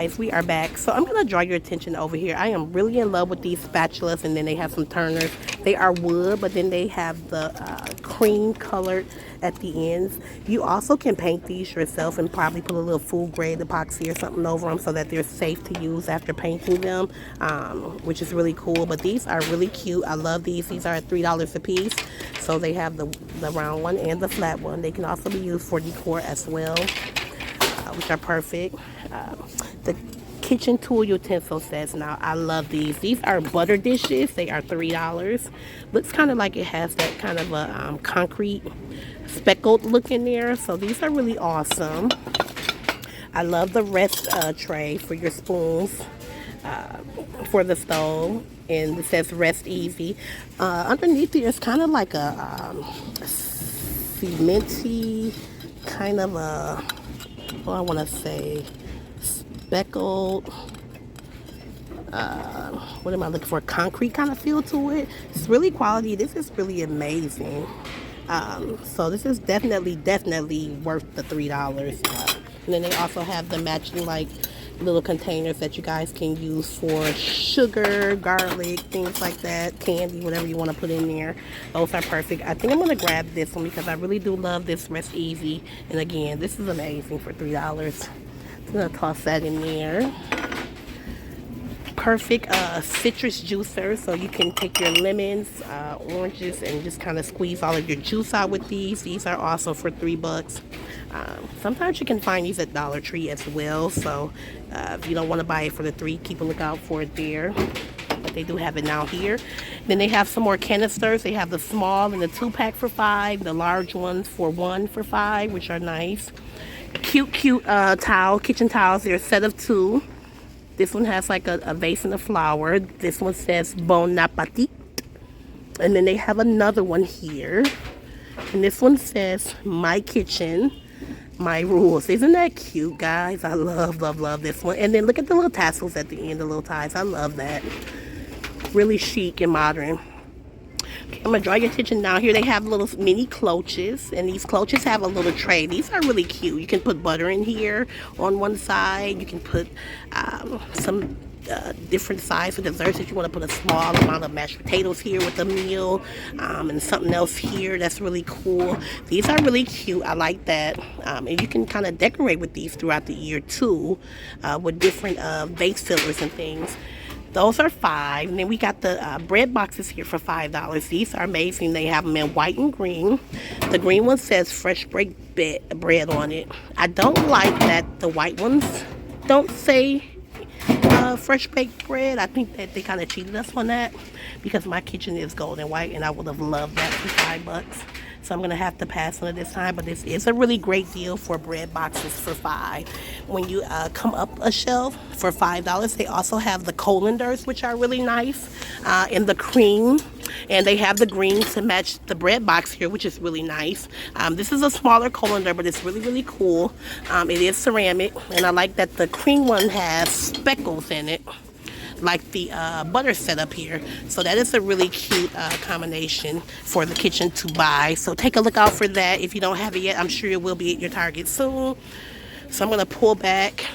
Guys, we are back. So I'm going to draw your attention over here. I am really in love with these spatulas, and then they have some turners. They are wood, but then they have the cream colored at the ends. You also can paint these yourself and probably put a little food grade epoxy or something over them so that they're safe to use after painting them, which is really cool. But these are really cute. I love these. These are at $3 a piece. So they have the round one and the flat one. They can also be used for decor as well, which are perfect. The kitchen tool utensil sets. Now, I love these. These are butter dishes. They are $3. Looks kind of like it has that kind of a concrete speckled look in there. So these are really awesome. I love the rest tray for your spoons for the stove. And it says rest easy. Underneath it, it's kind of like a cementy kind of a, well, I want to say speckled, what am I looking for? Concrete kind of feel to it. It's really quality. This is really amazing. So this is definitely worth the $3. And then they also have the matching like little containers that you guys can use for sugar, garlic, things like that, candy, whatever you want to put in there. Those are perfect. I think I'm going to grab this one because I really do love this Rest Easy. And again, this is amazing for $3. I'm going to toss that in there. Perfect citrus juicer, so you can take your lemons, oranges, and just kind of squeeze all of your juice out with these. These are also for $3. Sometimes you can find these at Dollar Tree as well, so if you don't want to buy it for the $3, keep a lookout for it there. But they do have it now here. Then they have some more canisters. They have the small and the 2-pack for $5, the large ones for $1 for $5, which are nice. Cute kitchen towels. They're a set of 2. This one has like a vase and a flower. This one says Bon Appetit. And then they have another one here. And this one says My Kitchen, My Rules. Isn't that cute, guys? I love this one. And then look at the little tassels at the end, the little ties. I love that. Really chic and modern. Okay, I'm going to draw your attention down here. They have little mini cloches, and these cloches have a little tray. These are really cute. You can put butter in here on one side. You can put some different size for desserts if you want to put a small amount of mashed potatoes here with a meal, and something else here that's really cool. These are really cute. I like that. And you can kind of decorate with these throughout the year too, with different vase fillers and things. Those are $5. And then we got the bread boxes here for $5. These are amazing. They have them in white and green. The green one says fresh baked bread on it. I don't like that the white ones don't say fresh baked bread. I think that they kind of cheated us on that because my kitchen is golden white and I would have loved that for $5. So I'm going to have to pass on it this time. But this is a really great deal for bread boxes for $5. When you come up a shelf for $5, they also have the colanders, which are really nice, in the cream. And they have the green to match the bread box here, which is really nice. This is a smaller colander, but it's really cool. It is ceramic. And I like that the cream one has speckles in it, like the butter setup here. So that is a really cute combination for the kitchen to buy. So take a look out for that. If you don't have it yet, I'm sure it will be at your Target soon. So I'm going to pull back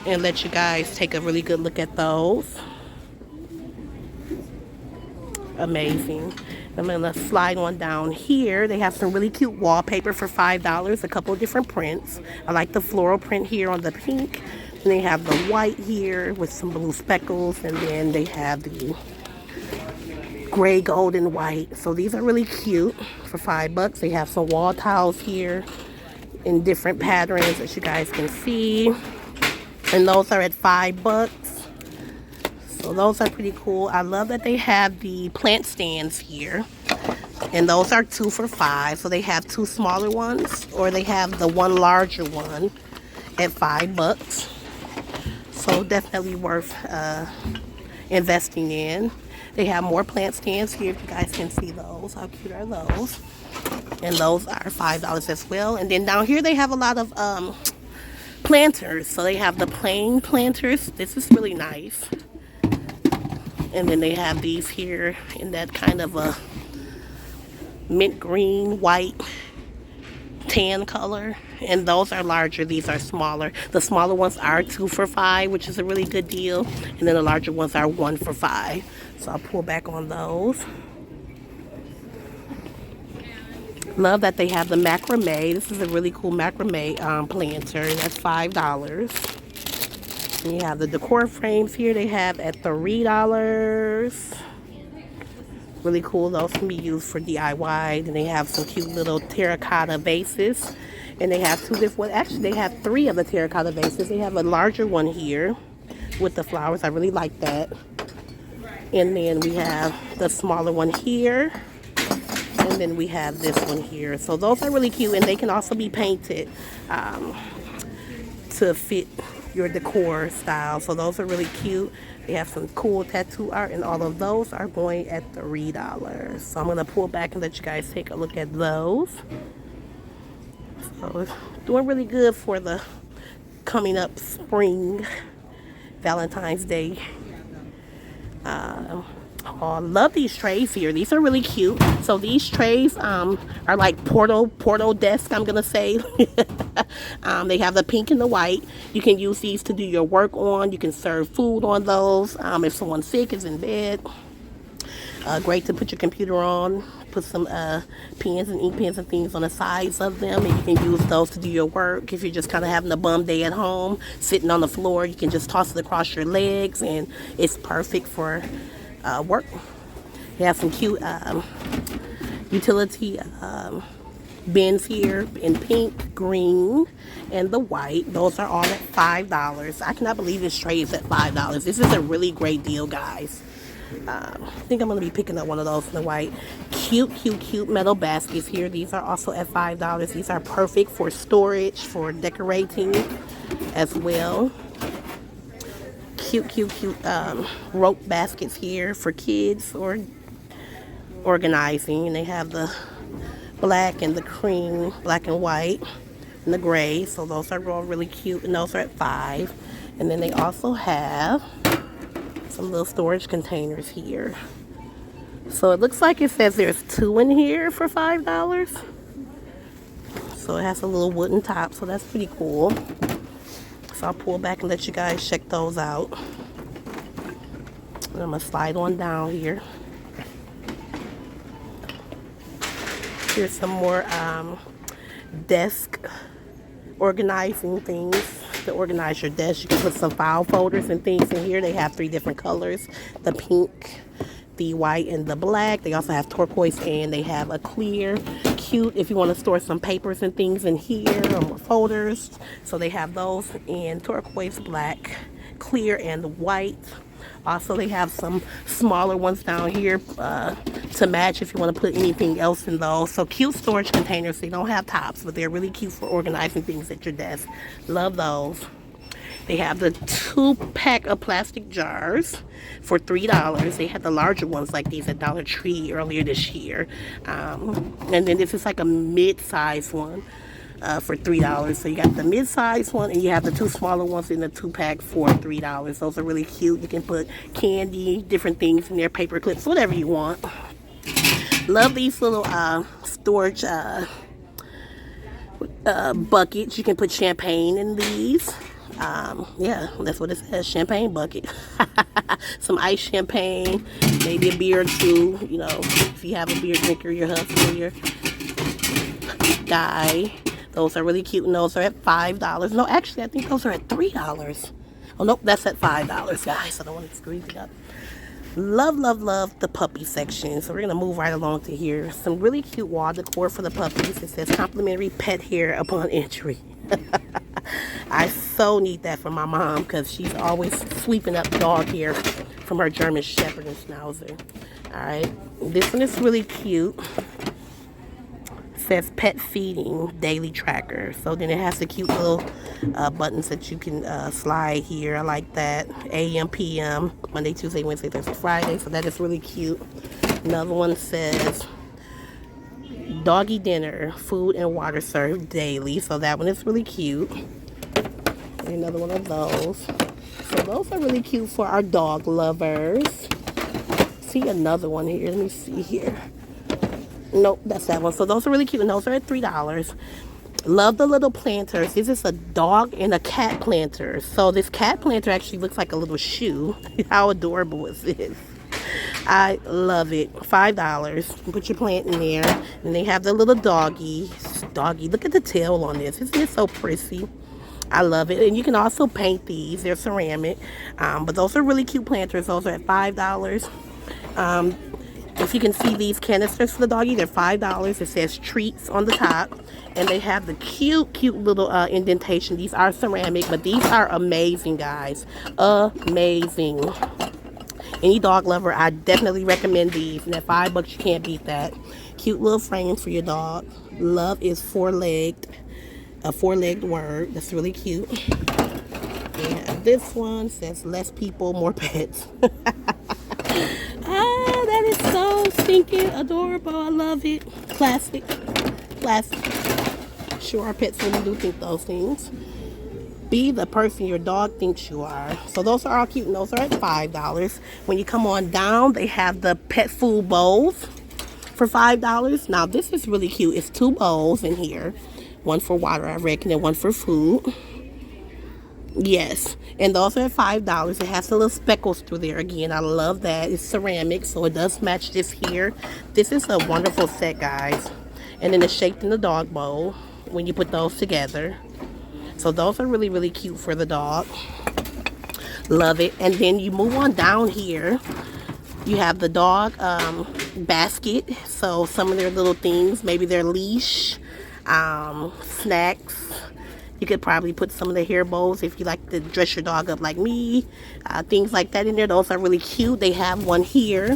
and let you guys take a really good look at those. Amazing. I'm going to slide one down here. They have some really cute wallpaper for $5, a couple of different prints. I like the floral print here on the pink. And they have the white here with some blue speckles, and then they have the gray, gold, and white. So these are really cute for $5. They have some wall tiles here in different patterns, as you guys can see. And those are at $5. So those are pretty cool. I love that they have the plant stands here. And those are 2 for $5. So they have 2 smaller ones, or they have the one larger one at $5. So definitely worth investing in. They have more plant stands here, if you guys can see those. How cute are those? And those are $5 as well. And then down here they have a lot of planters. So they have the plain planters. This is really nice. And then they have these here in that kind of a mint green, white tan color, and those are larger. These are smaller. The smaller ones are 2 for $5, which is a really good deal, and then the larger ones are 1 for $5. So I'll pull back on those. Love that they have the macrame. This is a really cool macrame planter. That's $5. And you have the decor frames here. They have at $3. Really cool. Those can be used for DIY. Then they have some cute little terracotta vases. And they have 2 different, well, actually they have 3 of the terracotta vases. They have a larger one here with the flowers. I really like that. And then we have the smaller one here. And then we have this one here. So those are really cute, and they can also be painted to fit your decor style. So those are really cute. They have some cool tattoo art, and all of those are going at $3. So I'm going to pull back and let you guys take a look at those. So doing really good for the coming up spring, Valentine's Day. Oh, I love these trays here. These are really cute. So these trays are like portal desk, I'm gonna say. They have the pink and the white. You can use these to do your work on. You can serve food on those. If someone's sick, is in bed. Great to put your computer on. Put some pens and ink pens and things on the sides of them, and you can use those to do your work. If you're just kind of having a bum day at home, sitting on the floor, you can just toss it across your legs, and it's perfect for work. They have some cute utility bins here in pink, green, and the white. Those are all at $5. I cannot believe this tray is at $5. This is a really great deal, guys. I think I'm going to be picking up one of those in the white. Cute metal baskets here. These are also at $5. These are perfect for storage, for decorating as well. Cute rope baskets here for kids or organizing. And they have the black and the cream, black and white, and the gray. So those are all really cute, and those are at $5. And then they also have some little storage containers here. So it looks like it says there's 2 in here for $5. So it has a little wooden top, so that's pretty cool. So I'll pull back and let you guys check those out. And I'm gonna slide on down here. Here's some more desk organizing things to organize your desk. You can put some file folders and things in here. They have 3 different colors: the pink, the white, and the black. They also have turquoise, and they have a clear. Cute if you want to store some papers and things in here, or folders. So they have those in turquoise, black, clear, and white. Also, they have some smaller ones down here to match if you want to put anything else in those. So cute storage containers. They don't have tops, but they're really cute for organizing things at your desk. Love those. They have the 2-pack of plastic jars for $3. They had the larger ones like these at Dollar Tree earlier this year. And then this is like a mid-size one for $3. So you got the mid-size one, and you have the 2 smaller ones in the 2-pack for $3. Those are really cute. You can put candy, different things in there, paper clips, whatever you want. Love these little storage buckets. You can put champagne in these. Yeah, that's what it says, champagne bucket. Some iced champagne, maybe a beer or 2, you know, if you have a beer drinker, your husband, your guy. Those are really cute, and those are at $5. No, actually, I think those are at $3. Oh, nope, that's at $5, guys. I don't want to screw it up. Love the puppy section. So we're going to move right along to here. Some really cute wall decor for the puppies. It says complimentary pet hair upon entry. I so need that for my mom, because she's always sweeping up dog hair from her German Shepherd and Schnauzer. Alright, this one is really cute. It says pet feeding daily tracker. So then it has the cute little buttons that you can slide here. I like that. AM, PM, Monday, Tuesday, Wednesday, Thursday, Friday. So that is really cute. Another one says doggy dinner, food and water served daily. So that one is really cute. And another one of those. So those are really cute for our dog lovers. See another one here. Let me see here. Nope, that's that one. So those are really cute, and those are at $3. Love the little planters. This is a dog and a cat planter. So this cat planter actually looks like a little shoe. How adorable is this? I love it. $5. Put your plant in there. And they have the little doggy. Doggy. Look at the tail on this. Isn't it so prissy? I love it. And you can also paint these. They're ceramic. But those are really cute planters. Those are at $5. If you can see these canisters for the doggy, they're $5. It says treats on the top. And they have the cute little indentation. These are ceramic, but these are amazing, guys. Amazing. Any dog lover, I definitely recommend these. And at $5, you can't beat that. Cute little frames for your dog. Love is four-legged. A four-legged word. That's really cute. And this one says less people, more pets. Ah, that is so stinking adorable. I love it. Plastic. Sure, our pets really do think those things. Be the person your dog thinks you are. So those are all cute, and those are at $5. When you come on down, they have the pet food bowls for $5. Now this is really cute. It's 2 bowls in here. One for water, I reckon, and one for food. Yes, and those are at $5. It has the little speckles through there. Again, I love that. It's ceramic, so it does match this here. This is a wonderful set, guys. And then it's shaped in the dog bowl when you put those together. So those are really cute for the dog. Love it. And then you move on down here. You have the dog basket. So some of their little things, maybe their leash, snacks. You could probably put some of the hair bows if you like to dress your dog up like me. Things like that in there. Those are really cute. They have one here.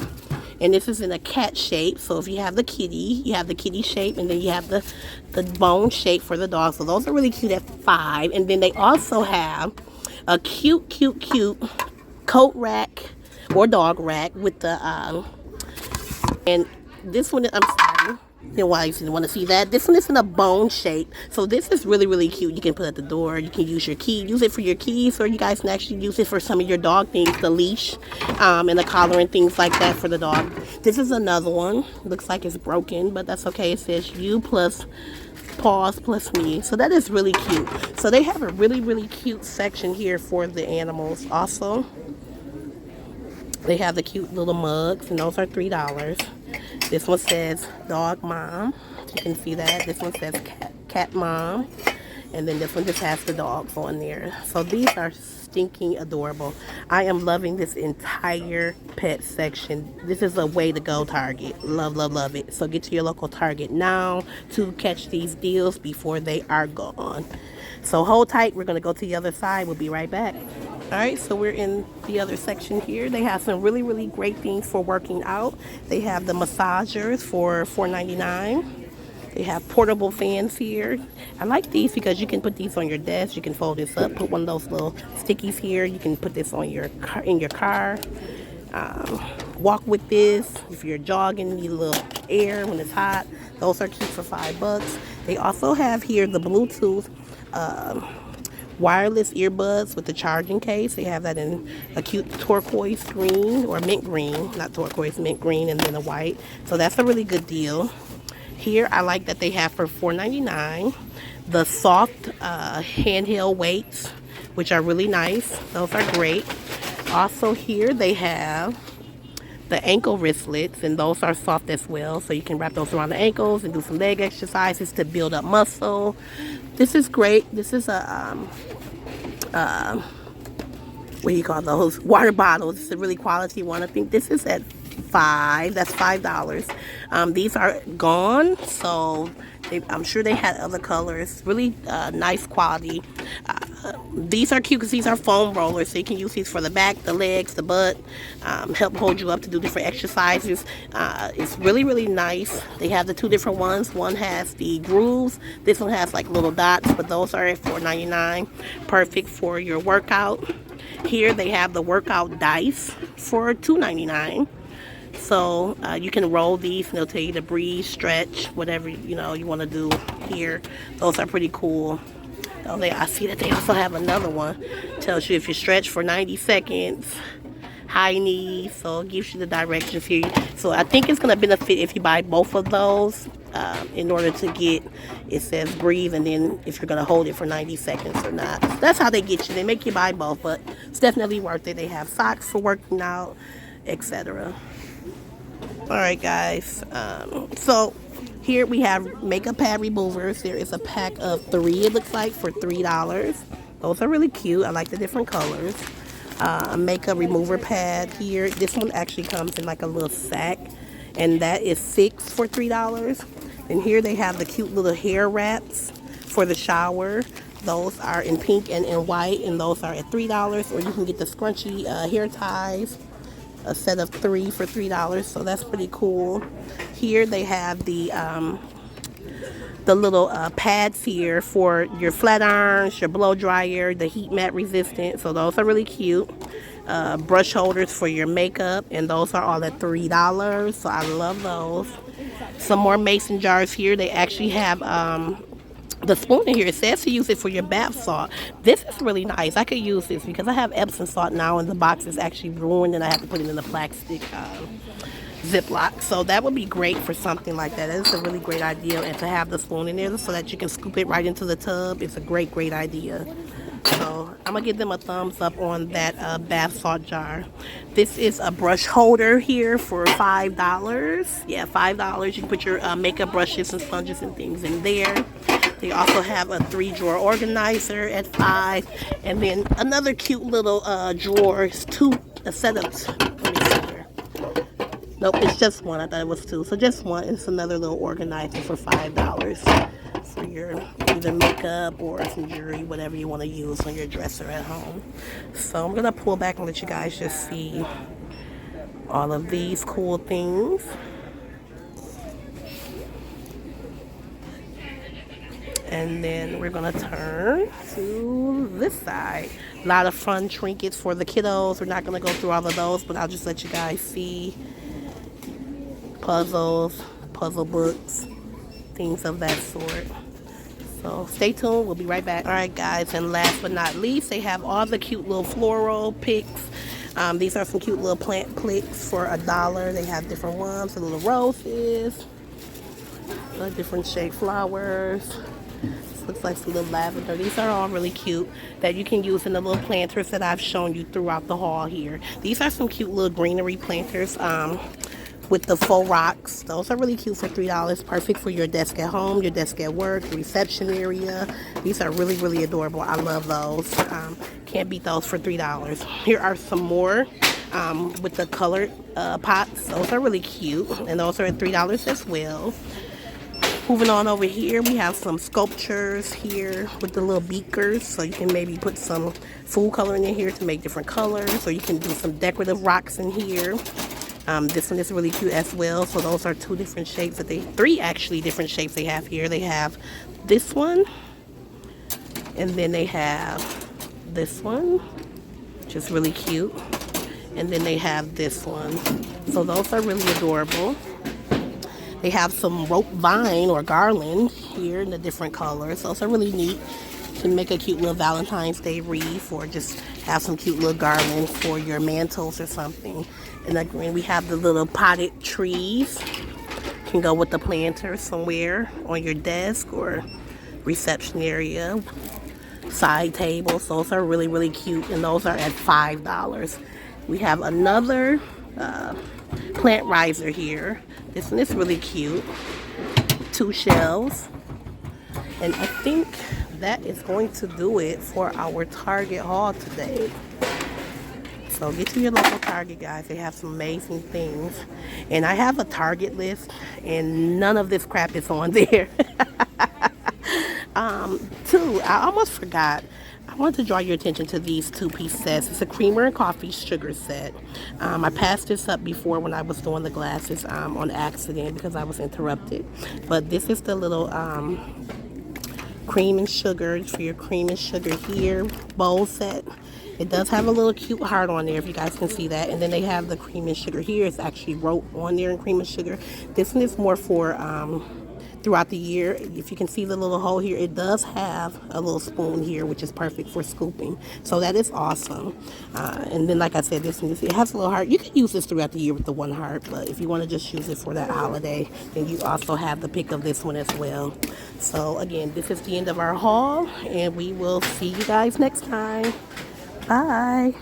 And this is in a cat shape. So if you have the kitty, you have the kitty shape. And then you have the bone shape for the dog. So those are really cute at $5. And then they also have a cute coat rack or dog rack with the, and this one, I'm sorry. You know why you didn't want to see that. This one is in a bone shape. So this is really cute. You can put it at the door. You can use your key. Use it for your keys, or you guys can actually use it for some of your dog things. The leash and the collar and things like that for the dog. This is another one. Looks like it's broken, but that's okay. It says you plus paws plus me. So that is really cute. So they have a really cute section here for the animals also. They have the cute little mugs, and those are $3. This one says dog mom. You can see that. This one says cat mom. And then this one just has the dogs on there. So these are stinking adorable. I am loving this entire pet section. This is a way to go Target. Love it. So get to your local Target now to catch these deals before they are gone. So hold tight. We're going to go to the other side. We'll be right back. Alright, so we're in the other section here. They have some really great things for working out. They have the massagers for $4.99. They have portable fans here. I like these because you can put these on your desk. You can fold this up, put one of those little stickies here. You can put this on your car, in your car. Walk with this if you're jogging, need a little air when it's hot. Those are cute for $5. They also have here the Bluetooth wireless earbuds with the charging case. They have that in a cute turquoise green or mint green, not turquoise, mint green, and then a white. So that's a really good deal. Here I like that they have for $4.99 the soft handheld weights, which are really nice. Those are great. Also here they have the ankle wristlets, and those are soft as well. So you can wrap those around the ankles and do some leg exercises to build up muscle. This is great. This is a what do you call those? Water bottles. It's a really quality one. I think this is at $5. That's $5. These are gone, so I'm sure they had other colors. Really nice quality. These are cute because these are foam rollers, so you can use these for the back, the legs, the butt, help hold you up to do different exercises. It's really nice. They have the 2 different ones. One has the grooves. This one has like little dots, but those are at $4.99. Perfect for your workout. Here they have the workout dice for $2.99. So you can roll these and they'll tell you to breathe, stretch, whatever you want to do here. Those are pretty cool. Oh, I see that they also have another one. Tells you if you stretch for 90 seconds, high knees. So it gives you the directions here. So I think it's going to benefit if you buy both of those. in order to get, it says breathe, and then if you're going to hold it for 90 seconds or not. That's how they get you. They make you buy both, but it's definitely worth it. They have socks for working out, etc. Alright guys, so here we have makeup pad removers. There is a pack of 3, it looks like, for $3. Those are really cute. I like the different colors. A makeup remover pad here. This one actually comes in like a little sack, and that is 6 for $3. And here they have the cute little hair wraps for the shower. Those are in pink and in white, and those are at $3. Or you can get the scrunchy hair ties, a set of 3 for $3. So that's pretty cool. Here they have the little pads here for your flat irons, your blow dryer, the heat mat resistant. So those are really cute. Brush holders for your makeup, and those are all at $3. So I love those. Some more mason jars here. They actually have the spoon in here. It says to use it for your bath salt. This is really nice. I could use this because I have Epsom salt now, and the box is actually ruined, and I have to put it in the plastic Ziploc. So that would be great for something like that. That is a really great idea, and to have the spoon in there so that you can scoop it right into the tub is a great idea. So I'm gonna give them a thumbs up on that bath salt jar. This is a brush holder here for $5. Yeah, $5. You can put your makeup brushes and sponges and things in there. They also have a 3-drawer organizer at $5, and then another cute little drawer. It's a set of, let me see here. Nope, it's just one. I thought it was 2. So just one. It's another little organizer for $5 for your either makeup or some jewelry, whatever you want to use on your dresser at home. So I'm going to pull back and let you guys just see all of these cool things. And then we're going to turn to this side. A lot of fun trinkets for the kiddos. We're not going to go through all of those, but I'll just let you guys see puzzles, puzzle books, things of that sort. So stay tuned. We'll be right back. All right, guys. And last but not least, they have all the cute little floral picks. These are some cute little plant picks for $1. They have different ones, the little roses, the different shaped flowers. Looks like some little lavender. These are all really cute that you can use in the little planters that I've shown you throughout the haul here. These are some cute little greenery planters with the faux rocks. Those are really cute for $3. Perfect for your desk at home, your desk at work, reception area. These are really adorable. I love those. Can't beat those for $3. Here are some more with the colored pots. Those are really cute, and those are at $3 as well. Moving on over here, we have some sculptures here with the little beakers, so you can maybe put some food coloring in here to make different colors, or you can do some decorative rocks in here. This one is really cute as well. So those are 2 different shapes that 3 actually different shapes they have here. They have this one, and then they have this one, which is really cute, and then they have this one. So those are really adorable. They have some rope vine or garland here in the different colors. Those are really neat. You can make a cute little Valentine's Day wreath, or just have some cute little garland for your mantles or something. And again, we have the little potted trees. Can go with the planter somewhere on your desk or reception area, side tables. Those are really cute, and those are at $5. We have another plant riser here. This one is really cute. 2 shelves. And I think that is going to do it for our Target haul today. So get to your local Target, guys. They have some amazing things. And I have a Target list, and none of this crap is on there. I almost forgot. I want to draw your attention to these 2-piece sets. It's a creamer and coffee sugar set. I passed this up before when I was doing the glasses on accident because I was interrupted. But this is the little cream and sugar for your cream and sugar here bowl set. It does have a little cute heart on there, if you guys can see that. And then they have the cream and sugar here. It's actually wrote on there in cream and sugar. This one is more for throughout the year. If you can see the little hole here, it does have a little spoon here, which is perfect for scooping. So that is awesome. And then, like I said, this one, it has a little heart. You can use this throughout the year with the one heart, but if you want to just use it for that holiday, then you also have the pick of this one as well. So again, this is the end of our haul, and we will see you guys next time. Bye.